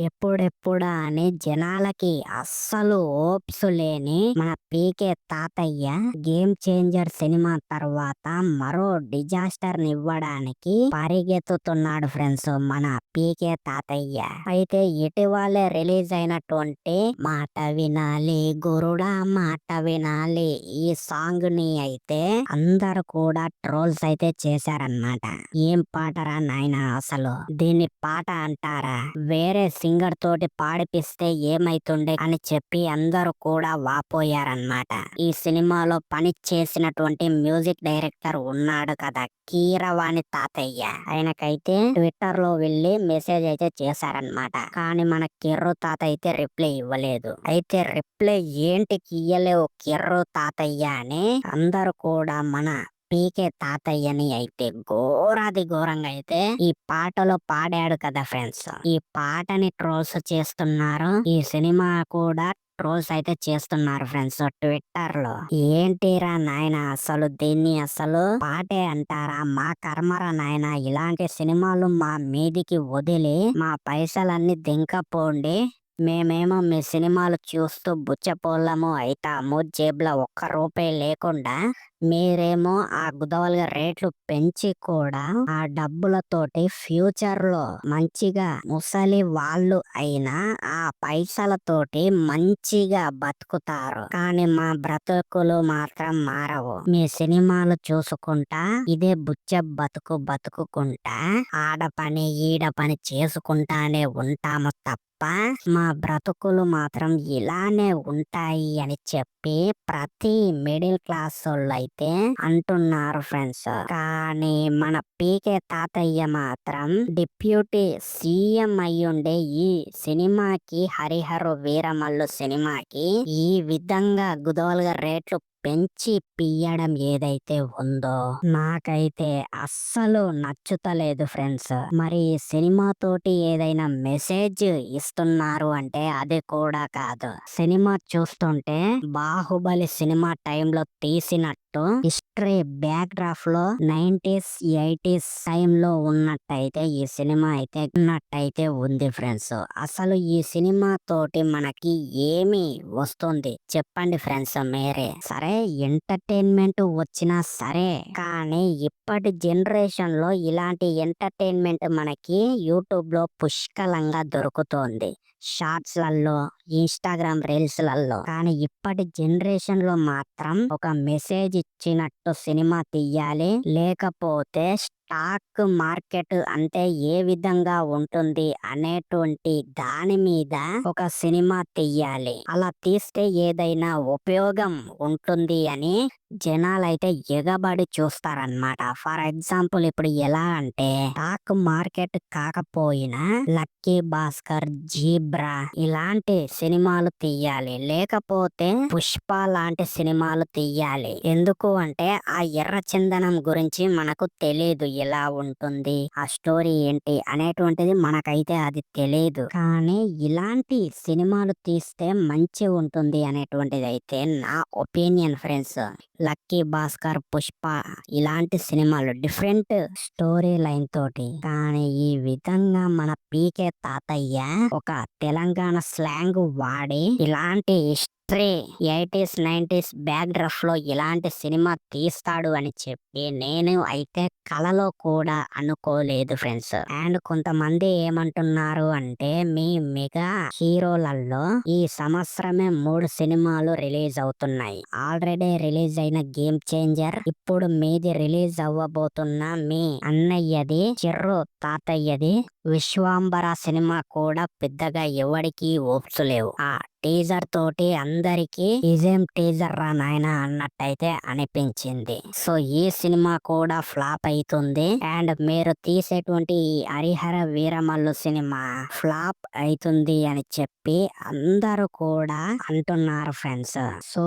ఎప్పుడెప్పుడా అని జనాలకి అస్సలు ఓప్స్ లేని మన పీకే తాతయ్య గేమ్ చేంజర్ సినిమా తర్వాత మరో డిజాస్టర్ ఇవ్వడానికి పరిగెత్తుతున్నాడు ఫ్రెండ్స్ మన పీకే తాతయ్య. అయితే ఇటీవలే రిలీజ్ అయినటువంటి మాట వినాలి గురుడా మాట వినాలి ఈ సాంగ్ ని అయితే అందరు కూడా ట్రోల్స్ అయితే చేశారన్నమాట. ఏం పాటరా నాయనా అసలు, దీన్ని పాట అంటారా, వేరే సింగర్ తోటి పాడిపిస్తే ఏమైతుండే అని చెప్పి అందరూ కూడా వాపోయారన్నమాట. ఈ సినిమాలో పని చేసినటువంటి మ్యూజిక్ డైరెక్టర్ ఉన్నాడు కదా కీరవాణి తాతయ్య, ఆయనకైతే ట్విట్టర్ లో వెళ్ళి మెసేజ్ అయితే చేశారన్నమాట. కానీ మన కిర్రు తాత అయితే రిప్లై ఇవ్వలేదు. అయితే రిప్లై ఏంటికి ఇయ్యలేవు కిర్రు తాతయ్య అని అందరూ కూడా మన పీకే తాతయ్యని అయితే ఘోరాది ఘోరంగా అయితే ఈ పాటలో పాడాడు కదా ఫ్రెండ్స్, ఈ పాటని ట్రోల్స్ చేస్తున్నారు. ఈ సినిమా కూడా ట్రోల్స్ అయితే చేస్తున్నారు ఫ్రెండ్స్ ట్విట్టర్ లో. ఏంటిరా నాయన అసలు దీన్ని అసలు పాటే అంటారా, మా కర్మరా నాయన, ఇలాంటి సినిమాలు మా మీదికి వదిలి మా పైసలన్నీ దింకపోండి, మేమేమో మీ సినిమాలు చూస్తూ బుచ్చపోళ్ళము అయితాము, జేబులో ఒక్క రూపాయి లేకుండా మీరేమో ఆ గుదవలుగా రేట్లు పెంచి కూడా ఆ డబ్బులతోటి ఫ్యూచర్ లో మంచిగా ముసలి వాళ్ళు అయినా ఆ పైసలతోటి మంచిగా బతుకుతారు. కానీ మా బ్రతుకులు మాత్రం మారవు. మీ సినిమాలు చూసుకుంటా ఇదే బుచ్చ బతుకు బతుకుకుంటా ఆడ పని ఈడ పని చేసుకుంటానే ఉంటాము తప్ప మా బ్రతుకులు మాత్రం ఇలానే ఉంటాయి అని చెప్పి ప్రతి మిడిల్ క్లాస్ వాళ్ళు అయితే అంటున్నారు ఫ్రెండ్స్. కానీ మన పీకే తాతయ్య మాత్రం డిప్యూటీ సీఎం అయ్యుండే ఈ సినిమాకి హరిహర వీరమల్లు సినిమాకి ఈ విధంగా గుదవలుగా రేట్లు పెంచి పియ్యడం ఏదైతే ఉందో నాకైతే అస్సలు నచ్చుతలేదు ఫ్రెండ్స్. మరి సినిమా తోటి ఏదైనా మెసేజ్ ఇస్తున్నారు అంటే అది కూడా కాదు. సినిమా చూస్తుంటే బాహుబలి సినిమా టైంలో తీసినట్టు హిస్టరీ బ్యాక్ డ్రాఫ్ లో 90s 80s టైంలో ఉన్నట్టయితే ఈ సినిమా అయితే ఉన్నట్టయితే ఉంది ఫ్రెండ్స్. అసలు ఈ సినిమా తోటి మనకి ఏమి వస్తుంది చెప్పండి ఫ్రెండ్స్ మీరే. సరే ఎంటర్టైన్మెంట్ వచ్చినా సరే, కానీ ఇప్పటి జనరేషన్ లో ఇలాంటి ఎంటర్టైన్మెంట్ మనకి యూట్యూబ్ లో పుష్కలంగా దొరుకుతోంది, షార్ట్స్ లలో ఇన్స్టాగ్రామ్ రీల్స్ లలో. కానీ ఇప్పటి జనరేషన్ లో మాత్రం ఒక మెసేజ్ ఇచ్చినట్టు సినిమా తీయాలి, లేకపోతే స్టాక్ మార్కెట్ అంటే ఏ విధంగా ఉంటుంది అనేటువంటి దాని మీద ఒక సినిమా తీయాలి. అలా తీస్తే ఏదైనా ఉపయోగం ఉంటుంది అని జనాలైతే ఎగబడి చూస్తారన్నమాట. ఫర్ ఎగ్జాంపుల్ ఇప్పుడు ఎలా అంటే స్టాక్ మార్కెట్ కాకపోయినా లక్కీ భాస్కర్, జీబ్రా ఇలాంటి సినిమాలు తీయాలి, లేకపోతే పుష్ప లాంటి సినిమాలు తీయాలి. ఎందుకు అంటే ఆ ఎర్ర చందనం గురించి మనకు తెలియదు, ఎలా ఉంటుంది ఆ స్టోరీ ఏంటి అనేటువంటిది మనకైతే అది తెలియదు. కానీ ఇలాంటి సినిమాలు తీస్తే మంచి ఉంటుంది అనేటువంటిది అయితే నా opinion friends. Lucky Bhaskar, Pushpa ఇలాంటి సినిమాలు డిఫరెంట్ స్టోరీ లైన్ తోటి. కానీ ఈ విధంగా మన పీకే తాతయ్య ఒక తెలంగాణ స్లాంగ్ వాడి ఇలాంటి హిస్టరీ 80s 90s బ్యాక్ డ్రాఫ్ లో ఇలాంటి సినిమా తీస్తాడు అని చెప్పి నేను అయితే కలలో కూడా అనుకోలేదు ఫ్రెండ్స్. అండ్ కొంతమంది ఏమంటున్నారు అంటే మీ మెగా హీరోలలో ఈ సంవత్సరమే 3 సినిమాలు రిలీజ్ అవుతున్నాయి. ఆల్రెడీ రిలీజ్ అయిన గేమ్ చేంజర్, ఇప్పుడు మీది రిలీజ్ అవ్వబోతున్న మీ అన్నయ్యది చిర్రు తాతయ్యది విశ్వాంబర సినిమా కూడా పెద్దగా ఎవరికి ఓప్స్ లేవు. ఆ టీజర్ తోటి అందరికి ఇదేం టీజర్ రా నాయన అన్నట్టయితే అనిపించింది. సో ఈ సినిమా కూడా ఫ్లాప్ అవుతుంది. అండ్ మీరు తీసేటువంటి ఈ హరిహర వీరమల్లు సినిమా ఫ్లాప్ అవుతుంది అని చెప్పి అందరూ కూడా అంటున్నారు ఫ్రెండ్స్. సో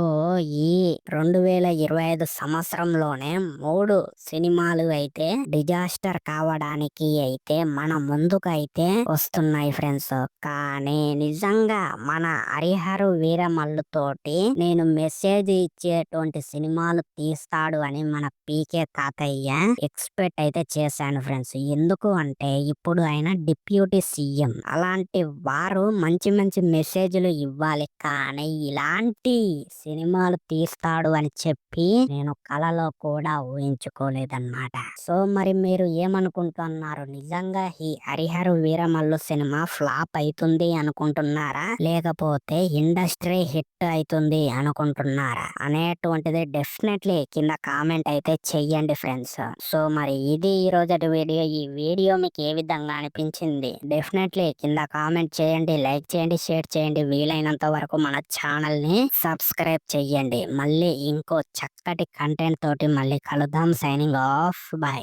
ఈ 2025 సంవత్సరంలోనే 3 సినిమాలు అయితే డిజాస్టర్ కావడానికి అయితే మన ముందుకు అయితే వస్తున్నాయి ఫ్రెండ్స్. కానీ నిజంగా మన హరిహర వీరమల్లు తోటి నేను మెసేజ్ ఇచ్చేటువంటి సినిమాలు తీస్తాడు అని మన పీకే తాతయ్య ఎక్స్పెక్ట్ అయితే చేశాను ఫ్రెండ్స్. ఎందుకు అంటే ఇప్పుడు ఆయన డిప్యూటీ సీఎం. అలాంటి వారు మంచి మంచి మెసేజ్లు ఇవ్వాలి. కానీ ఇలాంటి సినిమాలు తీస్తాడు అని చెప్పి నేను కలలో కూడా ఊహించుకోలేదన్నమాట. సో మరి మీరు ఏమనుకుంటున్నారు? నిజంగా ఈ హరిహర వీరమల్లు సినిమా ఫ్లాప్ అవుతుంది అనుకుంటున్నారా, లేకపోతే ఇండస్ట్రీ హిట్ అవుతుంది అనుకుంటున్నారా అనేటువంటిది డెఫినెట్లీ కింద కామెంట్ అయితే చెయ్యండి ఫ్రెండ్స్. సో మరి ఇది ఈ రోజటి వీడియో. ఈ వీడియో మీకు ఏ విధంగా అనిపించింది డెఫినెట్లీ కింద కామెంట్ చేయండి, లైక్ చేయండి, షేర్ చేయండి. వీలైనంత వరకు మన ఛానల్ ని సబ్స్క్రైబ్ చెయ్యండి. మళ్ళీ ఇంకో చక్కటి కంటెంట్ తోటి మళ్ళీ కలుద్దాం. Signing off. బై.